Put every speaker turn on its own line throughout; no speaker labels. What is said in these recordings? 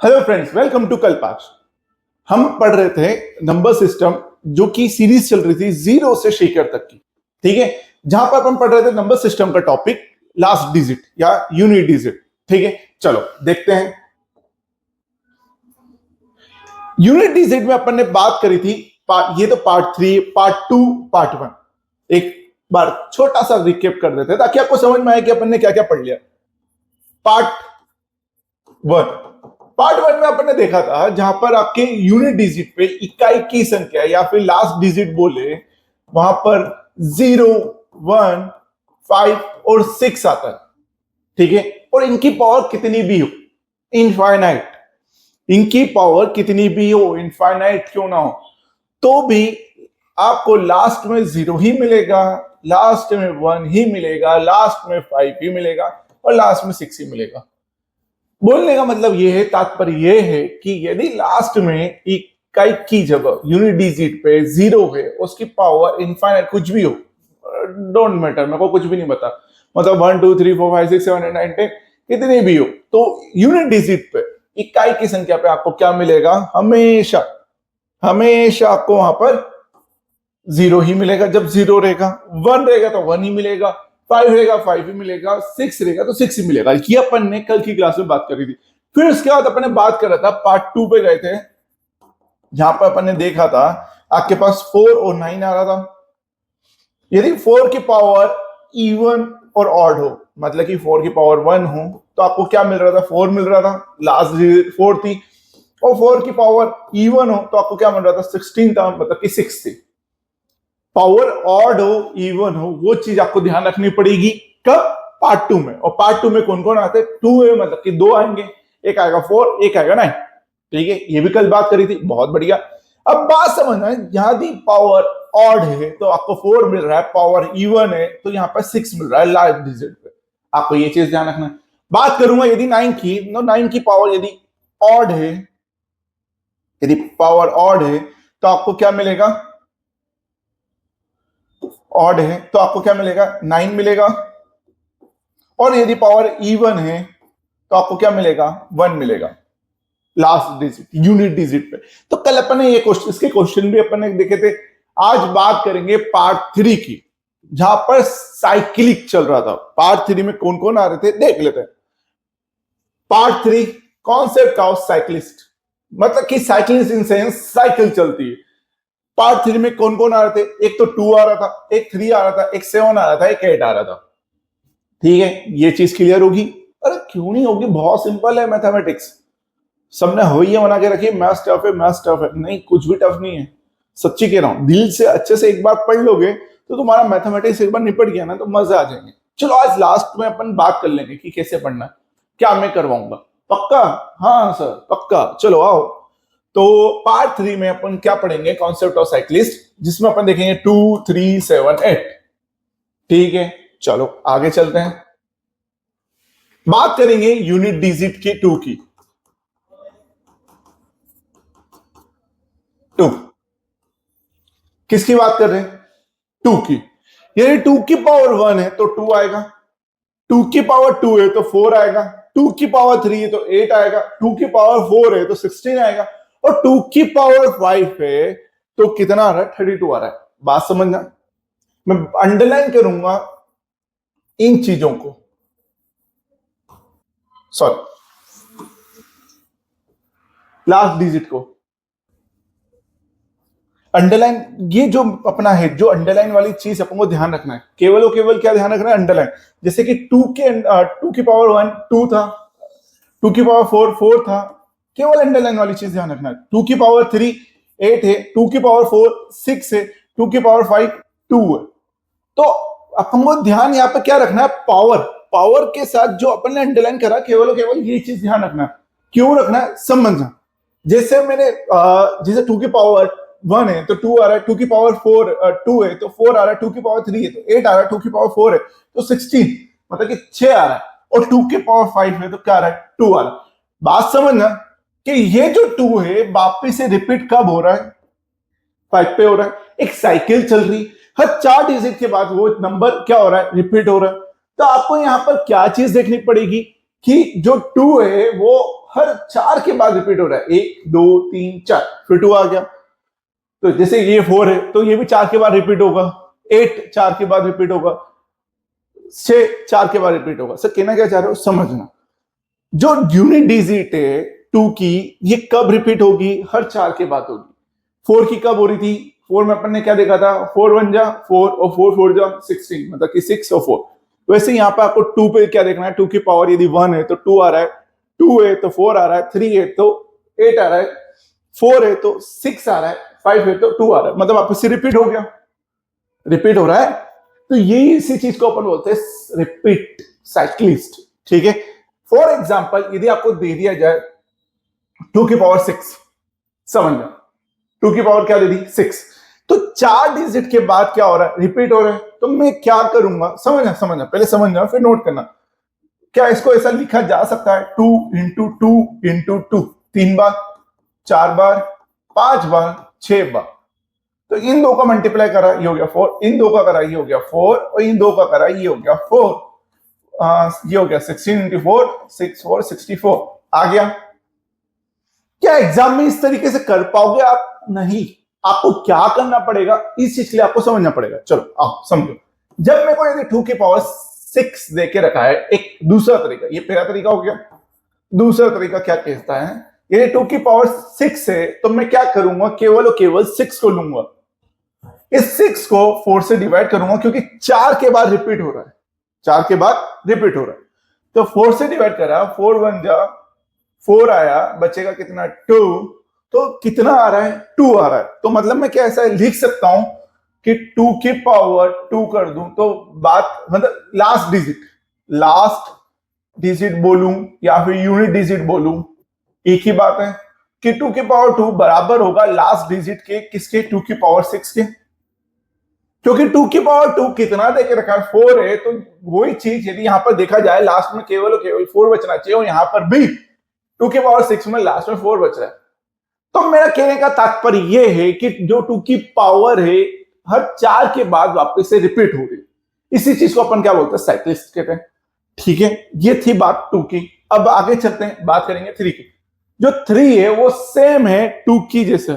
Hello friends, welcome to कल्पाश। हम पढ़ रहे थे नंबर सिस्टम जो कि सीरीज चल रही थी जीरो से शेकर तक की। ठीक है, जहां पर हम पढ़ रहे थे नंबर सिस्टम का टॉपिक लास्ट डिजिट या यूनिट डिजिट। ठीक है, चलो देखते हैं। यूनिट डिजिट में अपन ने बात करी थी ये तो पार्ट 3, पार्ट 2, पार्ट 1। एक बार छोटा सा रिकेप कर देते हैं ताकि आपको समझ में आए कि अपन ने क्या क्या पढ़ लिया। पार्ट 1 पार्ट 1 में अपन ने देखा था जहां पर आपके यूनिट डिजिट पे इकाई की संख्या या फिर लास्ट डिजिट बोले वहां पर 0, 1, 5 और 6 आता है। ठीक है, और इनकी पावर कितनी भी हो, इनफाइनाइट, इनकी पावर कितनी भी हो, इनफाइनाइट क्यों ना हो, तो भी आपको लास्ट में 0 ही मिलेगा, लास्ट में 1 ही मिलेगा, लास्ट में 5 ही मिलेगा और लास्ट में 6 ही मिलेगा। बोलने का मतलब यह है, तात्पर्य यह है कि यदि लास्ट में इकाई की जगह यूनिट डिजिट पे 0 है, उसकी पावर इनफाइनाइट कुछ भी हो, डोंट मैटर, मेरे को कुछ भी नहीं पता, मतलब 1 2 3 4 5 6 7 8 9 10 कितनी भी हो, तो यूनिट डिजिट पे इकाई की संख्या पे आपको क्या मिलेगा, हमेशा हमेशा आपको वहां पर 0 ही मिलेगा। जब 0 रहेगा, 1 रहेगा तो 1 ही मिलेगा, 5 रहेगा 5 ही मिलेगा, 6 रहेगा तो 6 ही मिलेगा। ये अपन ने कल की क्लास में बात करी थी। फिर उसके बाद अपन ने बात करा था, पार्ट 2 पे गए थे, जहां पर अपन ने देखा था आपके पास 4 और 9 आ रहा था। यदि 4 की पावर इवन और ऑड हो, मतलब कि 4 की पावर 1 हो, तो आपको क्या मिल रहा था, 4 मिल रहा था, लास्ट डिजिट 4 थी। और 4 की पावर इवन हो तो आपको क्या मिल रहा था, 16 था, मतलब कि 6 थी। पावर ऑड हो, इवन हो, वो चीज आपको ध्यान रखनी पड़ेगी। कब? पार्ट 2 में। और पार्ट 2 में कौन कौन आते हैं? 2 है, मतलब कि 2 आएंगे, एक आएगा 4, एक आएगा 9। ठीक है, ये भी कल बात करी थी, बहुत बढ़िया। अब बात समझना है, यदि पावर ऑड है तो आपको 4 मिल रहा है, पावर इवन है तो यहाँ पर 6 मिल रहा है लास्ट डिजिट पे। आपको ये चीज ध्यान रखना है। बात करूंगा यदि 9 की, 9 की पावर यदि ऑड है, यदि पावर ऑड है तो आपको क्या मिलेगा, ऑड है तो आपको क्या मिलेगा, 9 मिलेगा। और यदि पावर इवन है तो आपको क्या मिलेगा, 1 मिलेगा लास्ट डिजिट, यूनिट डिजिट पे। तो कल अपन ने ये क्वेश्चन, इसके क्वेश्चन भी अपन ने देखे थे। आज बात करेंगे पार्ट 3 की, जहां पर साइक्लिक चल रहा था। पार्ट 3 में कौन कौन आ रहे थे देख लेते हैं। पार्ट 3 कॉन्सेप्ट ऑफ साइक्लिस्ट, मतलब कि साइक्लिस्ट इन सेंस साइकिल चलती है। पार्ट 3 में कौन कौन आ रहे थे, एक तो 2 आ रहा था, एक 3 आ रहा था, एक 7 आ रहा था, एक 8 आ रहा था। ठीक है, ये चीज क्लियर होगी? अरे क्यों नहीं होगी, बहुत सिंपल है मैथमेटिक्स। सबने हो ही बना के रखी, मैथ्स टफ है, मैथ्स टफ है। नहीं, कुछ भी टफ नहीं है, सच्ची कह रहा हूं। दिल से अच्छे से एक बार पढ़ लोगे तो तुम्हारा मैथमेटिक्स एक बार निपट गया ना तो मजा आ जाएंगे। चलो आज लास्ट में अपन बात कर लेंगे कि कैसे पढ़ना है, क्या मैं करवाऊंगा। पक्का? हाँ सर पक्का, चलो आओ। तो पार्ट 3 में अपन क्या पढ़ेंगे, कॉन्सेप्ट ऑफ साइक्लिस्ट, जिसमें अपन देखेंगे 2 3 7 8। ठीक है, चलो आगे चलते हैं। बात करेंगे यूनिट डिजिट की 2 की। 2 किसकी बात कर रहे हैं, 2 की। यदि 2 की पावर 1 है तो 2 आएगा, 2 की पावर 2 है तो 4 आएगा, 2 की पावर 3 है तो 8 आएगा, 2 की पावर 4 है तो 16 आएगा, और 2 की पावर 5 है तो कितना आ रहा है, 32 आ रहा है। बात समझना, मैं अंडरलाइन करूंगा इन चीजों को, सॉरी लास्ट डिजिट को अंडरलाइन। ये जो अपना है, जो अंडरलाइन वाली चीज अपन को ध्यान रखना है, केवल और केवल क्या ध्यान रखना है, अंडरलाइन। जैसे कि 2 की पावर 1 2 था, 2 की पावर 4 4 था, केवल अंडरलाइन वाली चीज ध्यान रखना है। 2 की पावर 3 8 है, 2 की पावर 4 6 है, 2 की पावर 5 2 है। तो अपन को ध्यान यहाँ पे क्या रखना है, पावर, पावर के साथ जो अपन ने अंडरलाइन करा, केवल और केवल ये चीज ध्यान रखना है। क्यों रखना है, समझना। जैसे मैंने जैसे 2 की पावर 1 है तो 2 आ रहा है, 2 की पावर 4 2 है तो 4 आ रहा है, 2 की पावर 3 है तो 8 आ रहा है, 2 की पावर 4 है तो 16, मतलब कि 6 आ रहा है, और 2 की पावर 5 है तो क्या आ रहा है, 2 आ रहा है। बात समझना कि ये जो 2 है वापिस से रिपीट कब हो रहा है, 5 पे हो रहा है। एक साइकिल चल रही, हर 4 डिजिट के बाद वो नंबर क्या हो रहा है, रिपीट हो रहा है। तो आपको यहां पर क्या चीज देखनी पड़ेगी कि जो 2 है वो हर 4 के बाद रिपीट हो रहा है, 1 2 3 4, फिर 2 आ गया। तो जैसे ये 4 है तो ये भी 4 के बाद रिपीट होगा, 8 4 के बाद रिपीट होगा, 6 4 के बाद रिपीट होगा। सर कहना क्या चाह रहे हो समझना, जो यूनिट डिजिट है 2 की, ये कब रिपीट होगी? हर 4 के बाद होगी। 4 की कब हो रही थी? 4 में अपन ने क्या देखा था, 4 1 जा 4 और 4 4 जा 16, मतलब कि 6 और 4। वैसे यहाँ पे आपको 2 पे क्या देखना है, 2 की पावर यदि 1 है तो 2 आ रहा है, 2 है तो 4 आ रहा है, 3 है तो 8 आ रहा है, 4 है तो 6 आ रहा है, 5 है तो 2 आ रहा है, मतलब आपसे रिपीट हो गया, रिपीट हो रहा है। तो यही इसी चीज को अपन बोलते हैं रिपीट साइक्लिस्ट, ठीक है। फॉर एग्जाम्पल यदि आपको दे दिया जाए 2 की पावर 6, समझ लो 2 की पावर क्या दे दी 6, तो 4 डिजिट के बाद क्या हो रहा है, रिपीट हो रहा है। तो मैं क्या करूंगा, समझना पहले समझना फिर नोट करना। क्या इसको ऐसा लिखा जा सकता है 2 इंटू 2 इंटू 2, 3 बार 4 बार 5 बार 6 बार। तो इन दो का मल्टीप्लाई करा ये हो गया 4, इन दो का करा ये हो गया 4, और इन दो का करा ये हो गया 4, ये हो गया 16 इंटू 4 6 4 64 आ गया। क्या एग्जाम में इस तरीके से कर पाओगे आप? नहीं, आपको क्या करना पड़ेगा, इस चीज के लिए आपको समझना पड़ेगा। चलो आप समझो, जब मेरे को यदि 2 की पावर 6 देके रखा है, एक दूसरा तरीका, ये पहला तरीका हो गया। दूसरा तरीका क्या कहता है, यदि 2 की पावर 6 है तो मैं क्या करूंगा, केवल और केवल 6 को लूंगा, इस 6 को 4 से डिवाइड करूंगा, क्योंकि 4 के बाद रिपीट हो रहा है, 4 के बाद रिपीट हो रहा है। तो 4 से डिवाइड करा, 4 1 जा 4 आया, बचेगा कितना 2, तो कितना आ रहा है 2 आ रहा है। तो मतलब मैं क्या ऐसा लिख सकता हूं कि 2 की पावर 2 कर दूं, तो बात मतलब लास्ट डिजिट बोलूं या फिर यूनिट डिजिट बोलूं, एक ही बात है कि 2 की पावर 2 बराबर होगा लास्ट डिजिट के, किसके, 2 की पावर 6 के। क्योंकि 2 की पावर 2 कितना देके रखा है 4 है, तो वही चीज यदि यहां पर देखा जाए लास्ट में केवल और केवल 4 बचना चाहिए, और यहां पर भी 2 की पावर 6 में लास्ट में 4 बच रहा है। तो मेरा कहने का तात्पर्य यह है कि जो 2 की पावर है हर 4 के बाद वापस से रिपीट हो रही, इसी चीज को अपन क्या बोलते हैं, साइक्लिस्ट कहते हैं। ठीक है, ये थी बात 2 की। अब आगे चलते हैं, बात करेंगे 3 की। जो 3 है वो सेम है 2 की जैसे,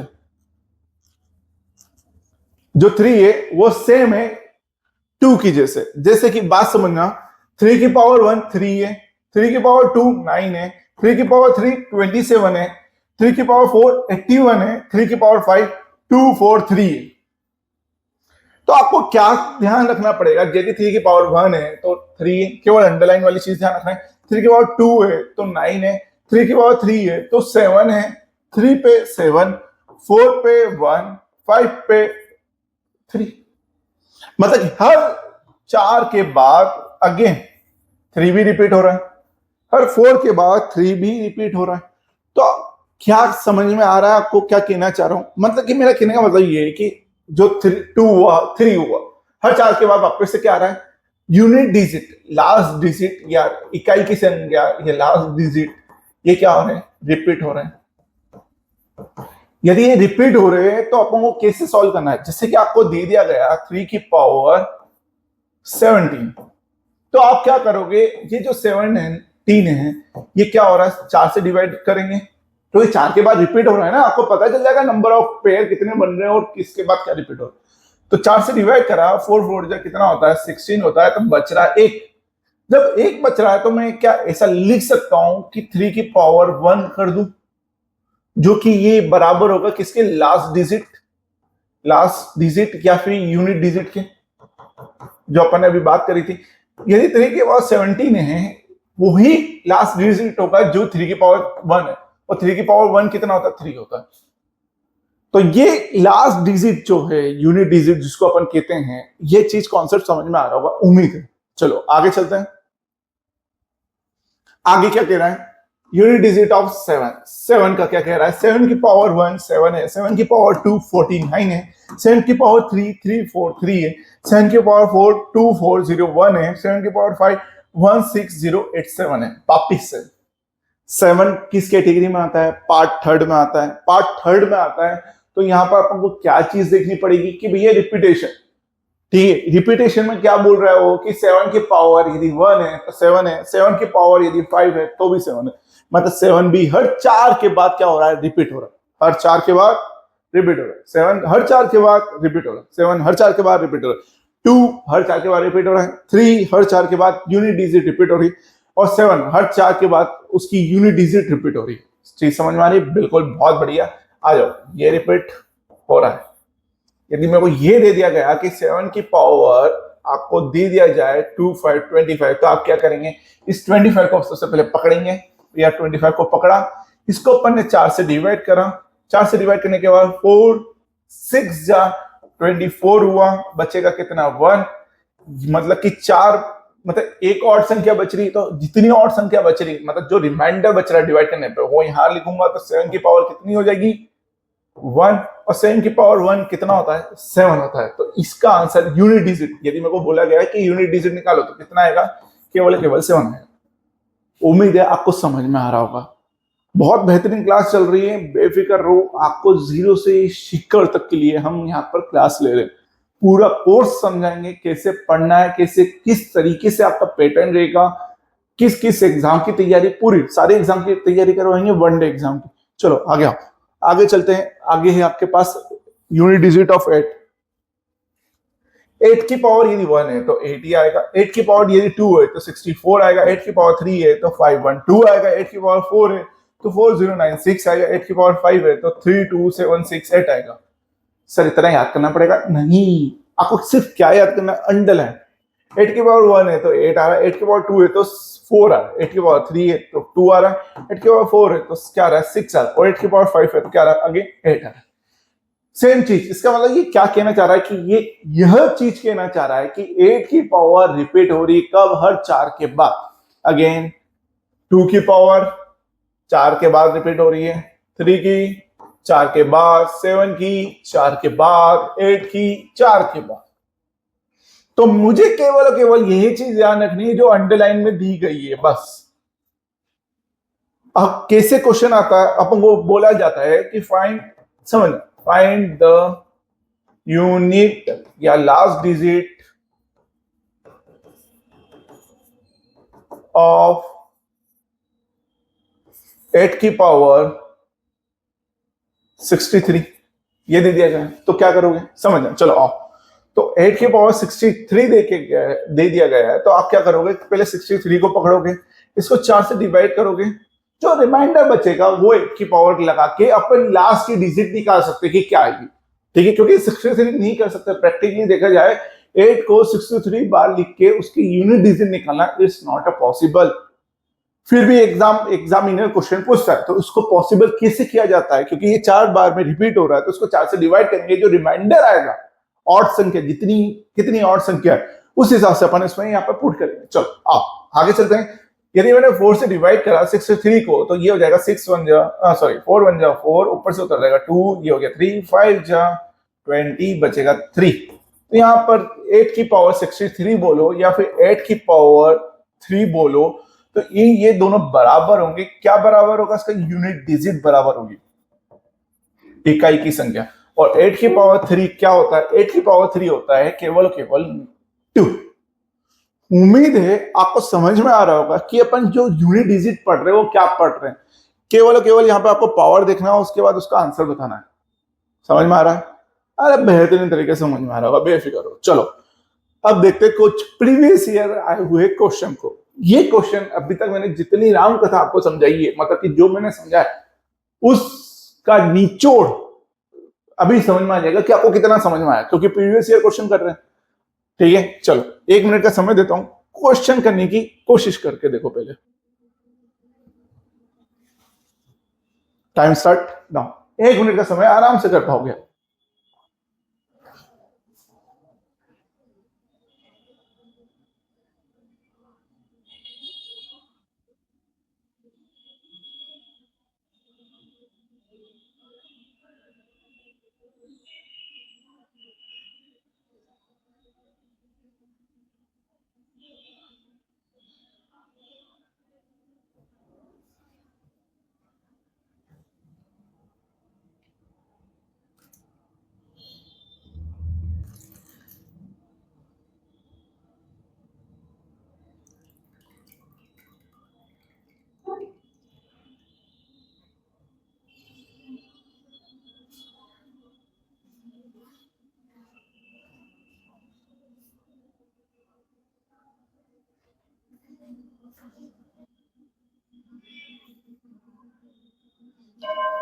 जो 3 है वो सेम है 2 की जैसे। जैसे कि बात समझना, 3 की पावर 1 3 है, 3 की पावर 2 9 है, 3 की पावर 3 27 है, 3 की पावर 4 81 है, 3 की पावर 5 243 है। तो आपको क्या ध्यान रखना पड़ेगा, यदि 3 की पावर 1 है तो 3, केवल अंडरलाइन वाली चीज ध्यान रखना है। 3 की पावर 2 है तो 9 है, 3 की पावर 3 है तो 7 है, 3 पे 7, 4 पे 1, 5 पे 3, मतलब हर 4 के बाद अगेन 3 भी रिपीट हो रहा है, हर 4 के बाद 3 भी रिपीट हो रहा है। तो क्या समझ में आ रहा है आपको क्या कहना चाह रहा हूं? मतलब कि मेरा कहने का मतलब ये है कि जो 2 हुआ 3 हुआ, हर 4 के बाद वापस से क्या आ रहा है, यूनिट डिजिट, लास्ट डिजिट या इकाई की संख्या या लास्ट डिजिट, ये क्या हो रहे हैं, रिपीट हो रहे हैं। यदि ये रिपीट हो रहे हैं तो अपन को कैसे सॉल्व करना है, जैसे कि आपको दे दिया गया 3 की पावर 17, तो आप क्या करोगे, ये जो 17 है ये क्या हो रहा है, 4 से डिवाइड करेंगे, तो ये 4 के बाद रिपीट हो रहा है ना, आपको पता चल जाएगा नंबर ऑफ पेयर कितने बन रहे हैं और किसके बाद क्या रिपीट हो रहा है। तो 4 से डिवाइड करा, 4 4 जा कितना होता है 16 होता है, तो बच रहा है 1। जब 1 बच रहा है तो मैं क्या ऐसा लिख सकता हूं कि 3 की पावर 1 कर दूं, जो कि ये बराबर होगा किसके, लास्ट डिजिट या फिर यूनिट डिजिट के, जो अपन ने अभी बात करी थी। यदि 3 की पावर 17 है, वही लास्ट डिजिट होगा जो 3 की पावर 1 है, और 3 की पावर 1 कितना होता है, 3 होता है। तो ये लास्ट डिजिट जो है, यूनिट डिजिट जिसको अपन कहते हैं, ये चीज कॉन्सेप्ट समझ में आ रहा होगा, उम्मीद है। चलो आगे चलते हैं। आगे क्या कह रहा है, यूनिट डिजिट ऑफ 7 का क्या कह रहा है, 7 की पावर 1 7 है, 7 की पावर 2 49 है, 7 की पावर 3 343 है, 7 की पावर 4 2401 है, 7 की पावर 5 16087 है। वापिस से 7 किस कैटेगरी में आता है, पार्ट थर्ड में आता है। पार्ट थर्ड में आता है तो यहां पर अपन को क्या चीज देखनी पड़ेगी कि भैया रिपीटेशन, ठीक है, रिपीटेशन में क्या बोल रहा है वो कि 7 की पावर यदि 1 है तो 7 है, 7 की पावर यदि 5 है तो भी 7 है, मतलब 7 भी हर 4 के बाद क्या हो रहा है, रिपीट हो रहा है, हर 4 के बाद रिपीट हो रहा है, 7 हर 4 के बाद रिपीट हो रहा है, 7 हर 4 के बाद रिपीट हो रहा है, 2 हर 4 के बाद रिपीट हो रहा है, 3 हर 4 के बाद यूनिट डिजिट रिपीट हो रही है, और 7 हर 4 के बाद उसकी यूनिट डिजिट रिपीट हो रही है। चीज समझ में आ रही है? बिल्कुल, बहुत बढ़िया। आ जाओ, ये रिपीट हो रहा है। यदि मेरे को ये दे दिया गया कि 7 की पावर आपको दे दिया जाए 25 तो आप क्या करेंगे, इस 25 को सबसे पहले पकड़ेंगे, या 25 को पकड़ा, इसको अपन ने 4 से डिवाइड करा, 4 से डिवाइड करने के बाद 4 6 जा 24 हुआ, बचेगा कितना 1, मतलब कि 4, मतलब एक और संख्या बच रही, तो जितनी और संख्या बच रही, मतलब जो रिमाइंडर बच रहा है डिवाइड करने पे, वो यहां लिखूंगा, तो 7 की पावर कितनी हो जाएगी 1, और 7 की पावर 1 कितना होता है 7 होता है। तो इसका आंसर यूनिट डिजिट, यदि मेरे को बोला गया है कि यूनिट डिजिट निकालो तो कितना आएगा, केवल केवल 7 आएगा। उम्मीद है आपको समझ में आ रहा होगा। बहुत बेहतरीन क्लास चल रही है, बेफिक्र रहो, आपको जीरो से शिखर तक के लिए हम यहाँ पर क्लास ले रहे हैं। पूरा कोर्स समझाएंगे, कैसे पढ़ना है, कैसे किस तरीके से आपका पैटर्न रहेगा, किस किस एग्जाम की तैयारी, पूरी सारे एग्जाम की तैयारी करवाएंगे, वन डे एग्जाम की। चलो आगे आओ, आगे चलते हैं। आगे है आपके पास यूनिट डिजिट ऑफ 8। 8 की पावर यदि 1 है तो 8 ही आएगा, 8 की पावर यदि 2 है तो 64 आएगा, 8 की पावर 3 है तो 512 आएगा, 8 की पावर 4 है तो 4096 आएगा, 8 की पावर 5 है तो 32768 आएगा। सर इतना याद करना पड़ेगा? नहीं, आपको सिर्फ क्या याद करना, अंडरलाइन। 8 की पावर 1 है तो 8 आ रहा है, 8 की पावर 2 है तो 4 आ रहा है, 8 की पावर 3 है तो 2 आ रहा है, 8 की पावर 4 है तो क्या आ रहा है 6 आ रहा है, और 8 की पावर 5 है तो क्या आ रहा है, आगे 8 आ रहा है। सेम चीज, इसका मतलब ये क्या कहना चाह रहा है कि यह चीज कहना चाह रहा है कि 8 की पावर रिपीट हो रही कब, हर 4 के बाद। अगेन 2 की पावर 4 के बाद रिपीट हो रही है, 3 की 4 के बाद, 7 की 4 के बाद, 8 की 4 के बाद। तो मुझे केवल केवल यही चीज ध्यान रखनी है जो अंडरलाइन में दी गई है, बस। अब कैसे क्वेश्चन आता है, अपन को बोला जाता है कि फाइंड, समझ, फाइंड द यूनिट या लास्ट डिजिट ऑफ 8 की पावर 63, ये दे दिया जाए तो क्या करोगे, समझ, चलो आओ। तो 8 की पावर 63 दे दिया गया है, तो आप क्या करोगे, पहले 63 को पकड़ोगे, इसको 4 से डिवाइड करोगे, जो रिमाइंडर बचेगा वो 8 की पावर लगा के अपन लास्ट की डिजिट निकाल सकते कि क्या आएगी। ठीक है, क्योंकि 63 नहीं कर सकते, प्रैक्टिकली देखा जाए 8 को 63 बार लिख के उसकी यूनिट डिजिट निकालना इज नॉट अ पॉसिबल। फिर भी एग्जामिनर क्वेश्चन पूछता है तो उसको पॉसिबल कैसे किया जाता है, क्योंकि ये 4 बार में रिपीट हो रहा है, तो उसको 4 से डिवाइड करेंगे, जो रिमाइंडर आएगा ऑड संख्या, जितनी कितनी ऑड संख्या है उस हिसाब से अपन इसमें यहाँ पर पुट करेंगे। चलो आओ आगे चलते हैं। यदि मैंने 4 से डिवाइड करा 63 को, तो ये हो जाएगा 6 1 जा सॉरी 4 1 जा 4, ऊपर से उतर जाएगा 2, ये हो गया 3, 5 जा 20, बचेगा 3। तो यहाँ पर 8 की पावर 63 बोलो या फिर 8 की पावर 3 बोलो, तो ये दोनों बराबर होंगे। क्या बराबर होगा, इसका यूनिट डिजिट बराबर होगी, इकाई की संख्या। और 8 की पावर 3 क्या होता है, 8 की पावर 3 होता है केवल केवल 2। उम्मीद है आपको समझ में आ रहा होगा कि अपन जो यूनिट डिजिट पढ़ रहे हैं वो क्या पढ़ रहे हैं। केवल केवल यहाँ पे आपको पावर देखना है, उसके बाद उसका आंसर बताना है। समझ में आ रहा है? अरे बेहतरीन तरीके से समझ में आ रहा होगा, बेफिक्र हो। चलो अब देखते हैं कुछ प्रीवियस ईयर आए हुए क्वेश्चन को। ये क्वेश्चन अभी तक मैंने जितनी राम कथा आपको समझाई है, मतलब कि जो मैंने समझा है उसका निचोड़ अभी समझ में आ जाएगा कि आपको कितना समझ में आया, क्योंकि प्रीवियस ईयर क्वेश्चन कर रहे हैं। ठीक है, चलो 1 मिनट का समय देता हूं, क्वेश्चन करने की कोशिश करके देखो पहले। Time start now. 1 मिनट का समय आराम से कर पाओगे।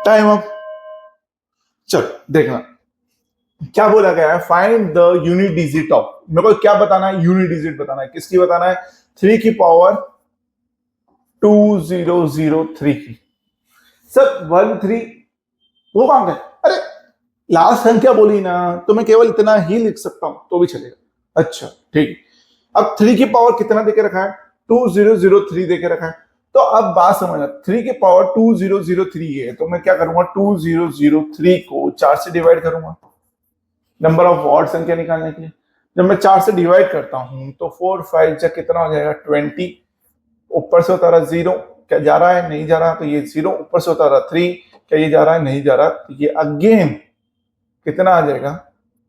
Time up. चलो देखना क्या बोला गया है, find the unit digit of, मेरे को क्या बताना है, यूनिट डिजिट बताना है, किसकी बताना है, 3 की पावर 2003 की। सर 13 वो कहां गए, अरे लास्ट संख्या बोली ना, तो मैं केवल इतना ही लिख सकता हूं तो भी चलेगा। अच्छा ठीक, अब 3 की पावर कितना देके रखा है, 2003 देके रखा है। तो अब बात समझना, 3 की पावर 2003 है, तो मैं क्या करूंगा, 2003 को 4 से डिवाइड करूंगा नंबर ऑफ ऑड संख्या निकालने के लिए। जब मैं 4 से डिवाइड करता हूं तो 4 5 जा कितना हो जाएगा 20, ऊपर से होता रहा 0, क्या जा रहा है, नहीं जा रहा, तो ये 0, ऊपर से होता रहा 3, क्या ये जा रहा है, नहीं जा रहा, तो ये अगेन कितना आ जाएगा,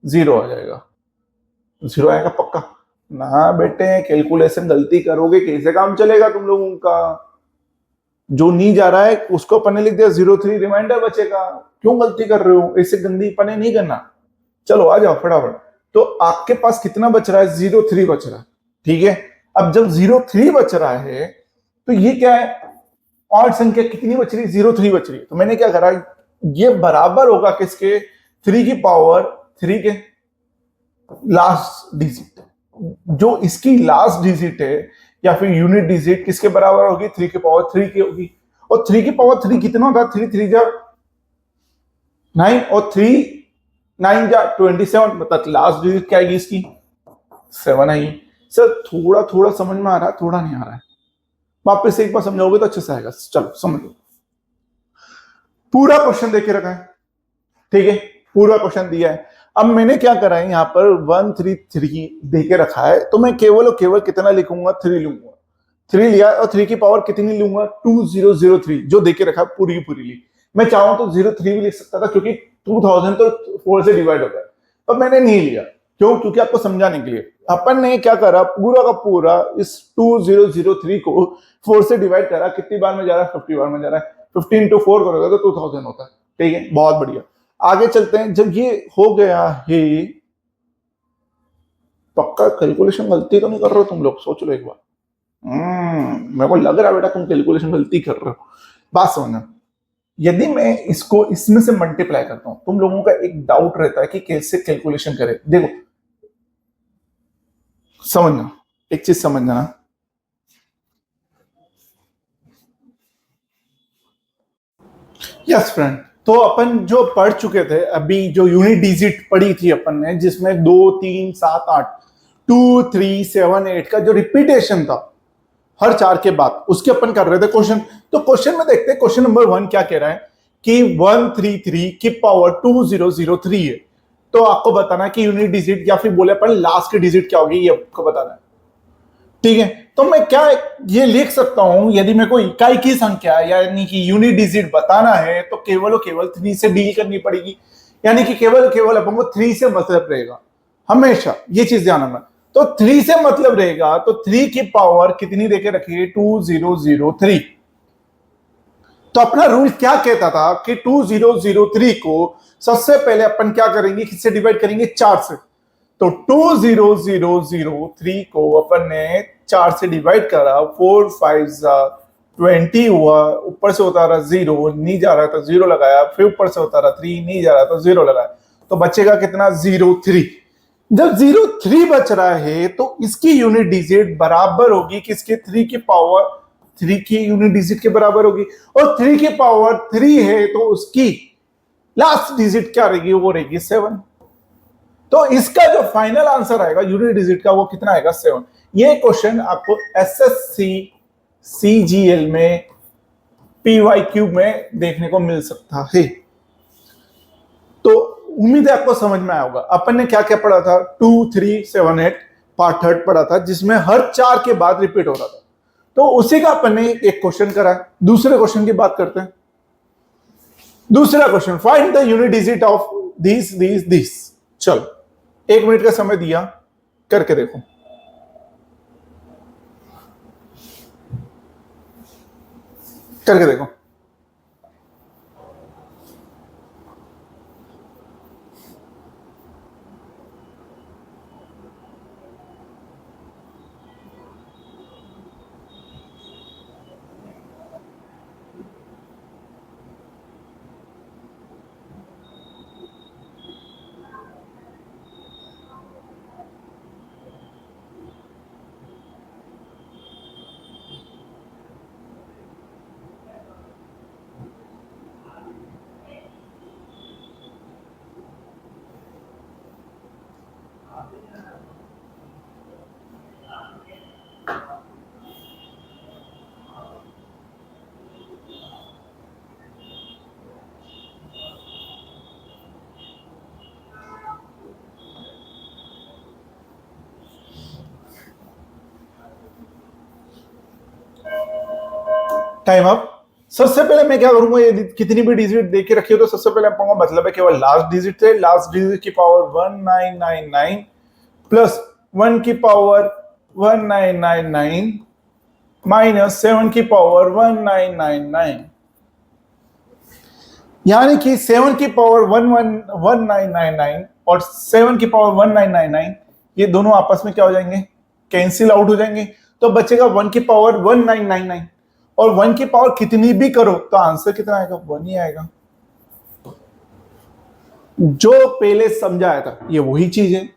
0 आ जाएगा। 0 आएगा पक्का ना बेटे, कैलकुलेशन गलती करोगे कैसे काम चलेगा तुम लोगों का। जो नहीं जा रहा है उसको पन्ने लिख दिया 03, रिमाइंडर बचेगा। क्यों गलती कर रहे हो, ऐसे गंदी पन्ने नहीं करना। चलो आ जाओ फटाफट। तो आपके पास कितना बच रहा है, 03 बच रहा है, ठीक है। अब जब 03 बच रहा है तो ये क्या है, ऑड संख्या कितनी बच रही है, 03 बच रही है। तो मैंने क्या करा, ये बराबर होगा किसके, 3 की पावर 3 के लास्ट डिजिट, जो इसकी लास्ट डिजिट है या फिर यूनिट डिजिट किसके बराबर होगी, 3 की पावर 3 की होगी। और 3 की पावर 3 कितना होगा, 3 3 जा 9 और 3 9 जा 27, मतलब लास्ट डिजिट क्या आएगी इसकी, 7 आएगी। सर थोड़ा थोड़ा समझ में आ रहा है, थोड़ा नहीं आ रहा है, वापस एक बार समझाओगे तो अच्छे से आएगा। चलो समझ लो, पूरा क्वेश्चन देके रखा है, ठीक है, पूरा क्वेश्चन दिया है। अब मैंने क्या करा है, यहाँ पर 133 देके रखा है, तो मैं केवल और केवल कितना लिखूंगा, 3 लूंगा। 3 लिया और 3 की पावर कितनी लूंगा, 2003 जो देके रखा है पूरी की पूरी ली। मैं चाहूं तो 03 भी लिख सकता था, क्योंकि 2000 तो 4 से डिवाइड होता है, पर मैंने नहीं लिया। क्यों, क्योंकि आपको समझाने के लिए। अपन ने क्या करा, पूरा का पूरा इस 2003 को 4 से डिवाइड करा, कितनी बार में जा रहा है, 50 बार में जा रहा है। 15 इंटू 4 करोगे तो 2000 होता है, ठीक है, बहुत बढ़िया। आगे चलते हैं, जब ये हो गया है, पक्का कैलकुलेशन गलती तो नहीं कर रहे हो तुम लोग, सोच लो एक बार। मेरे को लग रहा है बेटा तुम कैलकुलेशन गलती कर रहे हो। बात समझना, यदि मैं इसको इसमें से मल्टीप्लाई करता हूं, तुम लोगों का एक डाउट रहता है कि कैसे कैलकुलेशन करें। देखो समझना, एक चीज समझना, यस फ्रेंड। तो अपन जो पढ़ चुके थे अभी, जो यूनिट डिजिट पढ़ी थी अपन ने, जिसमें 2 3 7 8 2 3 7 8 का जो रिपीटेशन था हर 4 के बाद, उसके अपन कर रहे थे क्वेश्चन। तो क्वेश्चन में देखते हैं, क्वेश्चन नंबर 1 क्या कह रहा है कि 133 की पावर 2003 है। तो आपको बताना है कि यूनिट डिजिट या फिर बोले अपन लास्ट की डिजिट क्या होगी, ये आपको बताना है, ठीक है। तो मैं क्या ये लिख सकता हूं, यदि मेरे को इकाई की संख्या यानी कि यूनिट डिजिट बताना है तो केवल और केवल 3 से डील करनी पड़ेगी, यानी कि केवल और केवल अपन को 3 से मतलब रहेगा हमेशा, ये चीज ध्यान रखना। तो 3 से मतलब रहेगा, तो 3 की पावर कितनी देके रखिए, 2003। तो अपना रूल क्या कहता था कि 2003 को सबसे पहले अपन क्या करेंगे, किससे डिवाइड करेंगे, 4 से। तो 2003 को अपन ने 4 से डिवाइड करा, 4 5 20 हुआ, ऊपर से होता रहा 0, नहीं जा रहा था 0 लगाया, फिर ऊपर से होता रहा 3, नहीं जा रहा था 0 लगाया, तो बचेगा कितना, 03। जब 03 बच रहा है तो इसकी यूनिट डिजिट बराबर होगी किसके, 3 की पावर 3 की यूनिट डिजिट के बराबर होगी। और 3 की पावर 3 है तो उसकी लास्ट डिजिट क्या रहेगी, वो रहेगी 7। तो इसका जो फाइनल आंसर आएगा यूनिट डिजिट का, वो कितना आएगा, 7। ये क्वेश्चन आपको एसएससी सीजीएल में पीवाईक्यू में देखने को मिल सकता है। तो उम्मीद है आपको समझ में आया होगा। अपन ने क्या क्या पढ़ा था, 2 3 7 8 पार्ट थर्ड पढ़ा था, जिसमें हर 4 के बाद रिपीट हो रहा था। तो उसी का अपन ने एक क्वेश्चन करा। दूसरे क्वेश्चन की बात करते हैं। दूसरा question, find the unit digit of this. चलो 1 मिनट का समय दिया, करके देखो। करके देखो। Time up. सबसे पहले मैं क्या करूंगा, ये कितनी भी डिजिट दे के रखी हो तो सबसे पहले पाऊंगा मतलब है केवल लास्ट डिजिट थे, लास्ट डिजिट की पावर 1999 प्लस 1 की पावर 1999 माइनस 7 की पावर 1999, यानी कि 7 की पावर 1999 और 7 की पावर 1999 ये दोनों आपस में क्या हो जाएंगे, कैंसिल आउट हो जाएंगे। तो बचेगा 1 की पावर 1999 और 1 की पावर कितनी भी करो तो आंसर कितना आएगा, 1 ही आएगा। जो पहले समझाया था ये वही चीज है,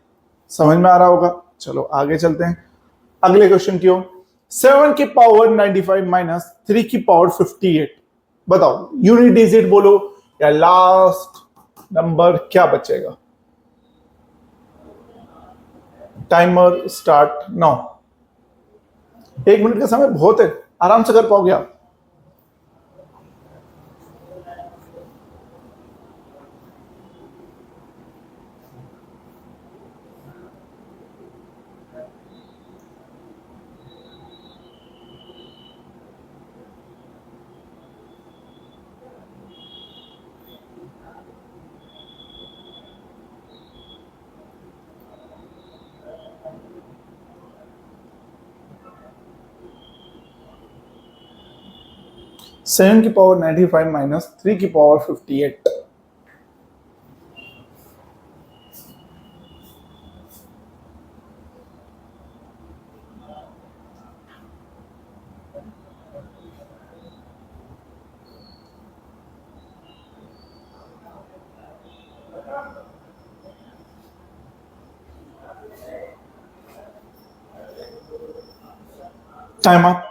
समझ में आ रहा होगा। चलो आगे चलते हैं अगले क्वेश्चन की ओर। 7 की पावर 95 माइनस 3 की पावर 58, बताओ यूनिट डिजिट बोलो या लास्ट नंबर क्या बचेगा। Timer start now. 1 मिनट का समय बहुत है, आराम से कर पाओगे आप। सेवन की पावर 95 माइनस 3 की पावर 58। Time up.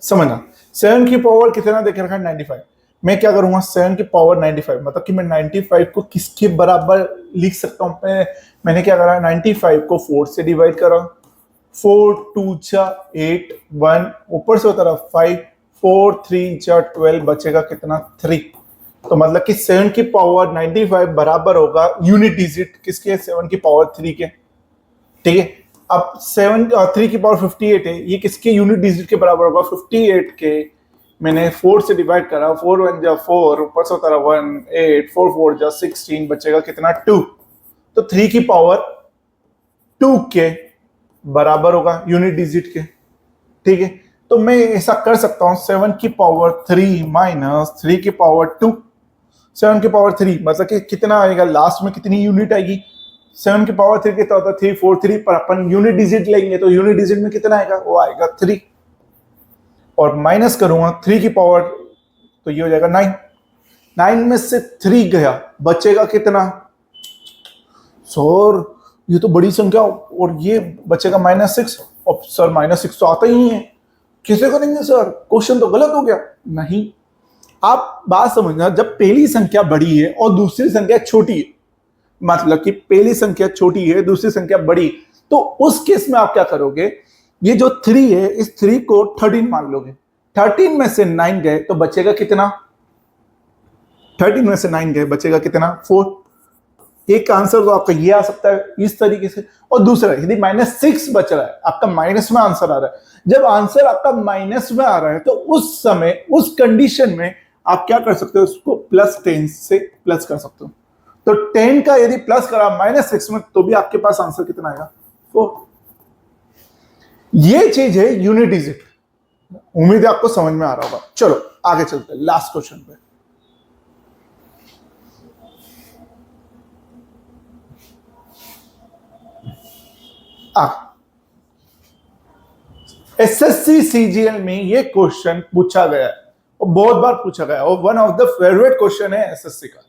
समझना 7 की पावर कितना देखे रखा है, 95। मैं क्या करूंगा, 7 की पावर 95 मतलब कि मैं 95 को किसके बराबर लिख सकता हूं। मैंने क्या करा, 95 को 4 से डिवाइड करा, 4 2 जा 8 1 ऊपर से होता रहा 5 4 3 जा 12 बचेगा कितना 3। तो मतलब कि 7 की पावर 95 बराबर होगा यूनिट डिजिट किसके, 7 की पावर 3 के। ठीक है, अब 3 की पावर 58 है, ये किसके यूनिट डिजिट के बराबर होगा, 58 के। मैंने 4 से डिवाइड करा, 4 1 जा 4 ऊपर से होता रहा 1 8 4 4 जा 16 बचेगा कितना 2। तो 3 की पावर 2 के बराबर होगा यूनिट डिजिट के। ठीक है, तो मैं ऐसा कर सकता हूं 7 की पावर 3 माइनस 3 की पावर 2। 7 की पावर 3 मतलब कि कितना आएगा, लास्ट में कितनी यूनिट आएगी, 7 की पावर 3 कितना होता है 343, पर अपन यूनिट डिजिट लेंगे तो यूनिट डिजिट में कितना आएगा, वो आएगा 3। और माइनस करूंगा 3 की पावर तो ये हो जाएगा 9। 9 में से 3 गया बचेगा कितना, सर ये तो बड़ी संख्या, और ये बचेगा -6। और सर -6 तो आता ही नहीं है, कैसे करेंगे सर, क्वेश्चन तो गलत हो गया। नहीं, आप बात समझना, जब पहली संख्या बड़ी है और दूसरी संख्या छोटी है, मतलब कि पहली संख्या छोटी है दूसरी संख्या बड़ी, तो उस केस में आप क्या करोगे, ये जो 3 है इस 3 को 13 मान लोगे। 13 में से 9 गए तो बचेगा कितना, 13 में से 9 गए बचेगा कितना 4। एक आंसर तो आपका ये आ सकता है इस तरीके से। और दूसरा यदि -6 बच रहा है, आपका माइनस में आंसर आ रहा है, जब आंसर आपका माइनस में आ रहा है तो उस समय उस कंडीशन में आप क्या कर सकते हो, उसको +10 से प्लस कर सकते हो। तो 10 का यदि प्लस करा -6 में तो भी आपके पास आंसर कितना आएगा, 4। ये चीज है यूनिट डिजिट। उम्मीद है आपको समझ में आ रहा होगा। चलो आगे चलते हैं लास्ट क्वेश्चन पे। एसएससी सीजीएल में ये क्वेश्चन पूछा गया है और बहुत बार पूछा गया है और one of the favourite question है एसएससी का।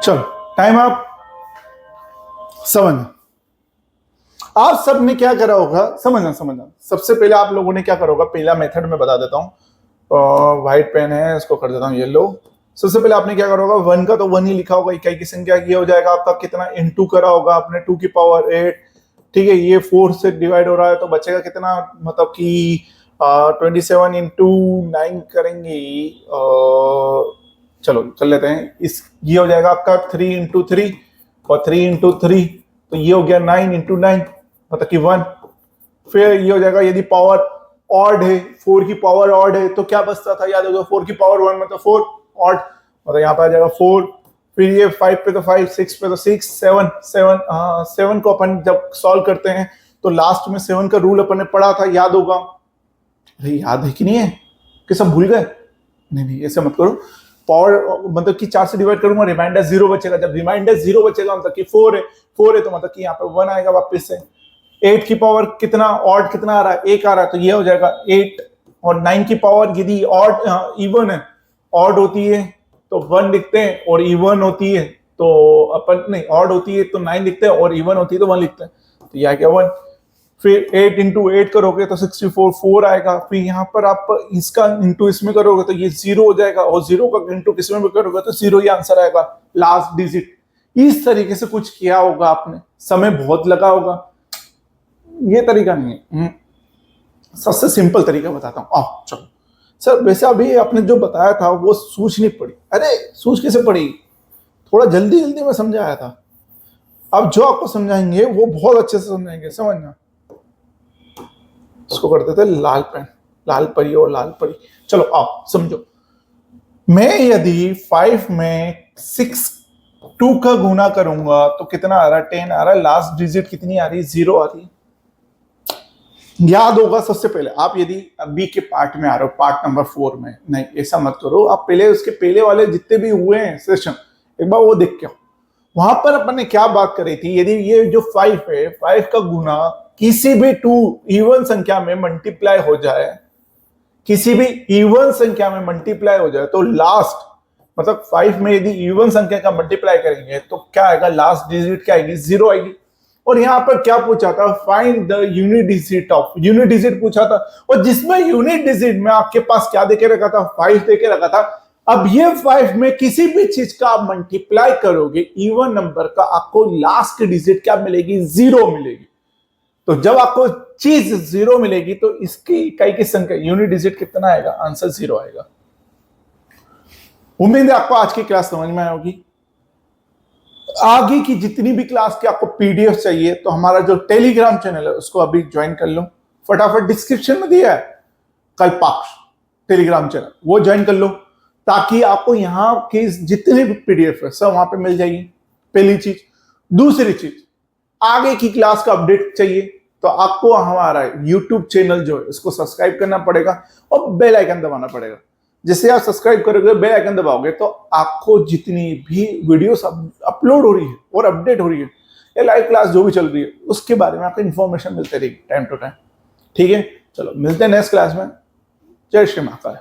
चलो टाइम आप समझना, आप सब ने क्या करा होगा, समझना। सबसे पहले आप लोगों ने क्या करा होगा, पहला मेथड में बता देता हूँ। व्हाइट पेन है, इसको कर देता हूँ येलो। सबसे पहले आपने क्या करा होगा, 1 का तो 1 ही लिखा होगा, इकाई की संख्या ये हो जाएगा आपका कितना, इनटू करा होगा आपने 2 की पावर 8। ठीक है, ये 4 से डिवाइड हो रहा है तो बचेगा कितना, मतलब कि 27 इंटू 9 करेंगे, चलो कर लेते हैं। इस ये हो जाएगा आपका 3 इंटू 3 और 3 इंटू 3, तो ये हो गया 9 इंटू 9 मतलब कि 1। फिर ये हो जाएगा, यदि पावर ऑड है, 4 की पावर ऑड है तो क्या बचता था, याद होगा 4 की पावर 1 मतलब 4 ऑड, मतलब यहाँ पे आ जाएगा 4। फिर ये 5 पे तो 5, 6 पे तो 6, 7 को अपन जब सॉल्व करते हैं तो लास्ट में 7 का रूल अपन ने पढ़ा था, याद होगा। अरे याद है कि नहीं है, कि सब भूल गए? नहीं ऐसे मत करो। पावर मतलब कि 4 से डिवाइड करूंगा, रिमाइंडर 0 बचेगा। जब रिमाइंडर 0 बचेगा मतलब कि 4 है तो मतलब कि यहाँ पे 1 आएगा वापस से। 8 की पावर कितना, ऑड कितना आ रहा है, 1 आ रहा है, तो ये हो जाएगा 8। और 9 की पावर यदि ऑड इवन है, ऑड होती है तो 1 लिखते हैं, और इवन होती है तो अपन नहीं, ऑड होती है तो 9 लिखते हैं, और इवन होती है तो 1 लिखते हैं, तो ये आ गया 1। फिर 8 इंटू 8 करोगे तो 64 4 आएगा। फिर यहाँ पर आप इसका इंटू इसमें करोगे तो ये 0 हो जाएगा, और 0 का इंटू किसमें भी करोगे तो 0 ही आंसर आएगा, लास्ट डिजिट। इस तरीके से कुछ किया होगा आपने, समय बहुत लगा होगा, ये तरीका नहीं है। सबसे सिंपल तरीका बताता हूँ, आओ चलो। सर वैसे अभी आपने जो बताया था वो सूझ नहीं पड़ी। अरे सूझ कैसे पड़ी, थोड़ा जल्दी में समझाया था। अब जो आपको समझाएंगे वो बहुत अच्छे से समझाएंगे, समझना। इसको कर देते लाल पेन, लाल परी और लाल परी। चलो आओ समझो। मैं यदि 5 में 6 2 का गुना करूंगा तो कितना आ रहा है, 10 आ रहा है। लास्ट डिजिट कितनी आ रही है, 0 आ रही है। याद होगा सबसे पहले आप यदि बी के पार्ट में आ रहे हो, पार्ट नंबर 4 में, नहीं ऐसा मत करो, आप पहले उसके पहले वाले जितने भी हुए हैं सेशन एक बार वो देख के आओ। वहां पर अपन ने क्या बात करी थी, यदि ये जो 5 है, 5 का गुना किसी भी 2 इवन संख्या में मल्टीप्लाई हो जाए, किसी भी इवन संख्या में मल्टीप्लाई हो जाए तो लास्ट मतलब 5 में यदि इवन संख्या का मल्टीप्लाई करेंगे तो क्या आएगा, लास्ट डिजिट क्या आएगी, 0 आएगी। और यहां पर क्या पूछा था, find the unit digit of, unit digit पूछा था, और जिसमें यूनिट डिजिट में आपके पास क्या देके रखा था, 5 देके रखा था। अब ये 5 में किसी भी चीज का आप मल्टीप्लाई करोगे इवन नंबर का, आपको लास्ट डिजिट क्या मिलेगी, 0 मिलेगी। तो जब आपको चीज 0 मिलेगी तो इसकी इकाई की संख्या यूनिट डिजिट कितना आएगा, आंसर 0 आएगा। उम्मीद है आपको आज की क्लास समझ में आई होगी। आगे की जितनी भी क्लास की आपको पीडीएफ चाहिए तो हमारा जो टेलीग्राम चैनल है उसको अभी ज्वाइन कर लो, फटाफट डिस्क्रिप्शन में दिया है कल्पाक्ष टेलीग्राम चैनल, वो ज्वाइन कर लो ताकि आपको यहाँ की जितने भी पीडीएफ है सब वहां पे मिल जाएगी। पहली चीज। दूसरी चीज, आगे की क्लास का अपडेट चाहिए तो आपको हमारा यूट्यूब चैनल जो है उसको सब्सक्राइब करना पड़ेगा और बेल आइकन दबाना पड़ेगा। जैसे आप सब्सक्राइब करोगे, बेल आइकन दबाओगे तो आपको जितनी भी वीडियोस अपलोड हो रही है और अपडेट हो रही है या लाइव क्लास जो भी चल रही है उसके बारे में आपको इन्फॉर्मेशन मिलती रहेगी टाइम टू टाइम। ठीक है, चलो मिलते हैं नेक्स्ट क्लास में। जय श्री महाकाल।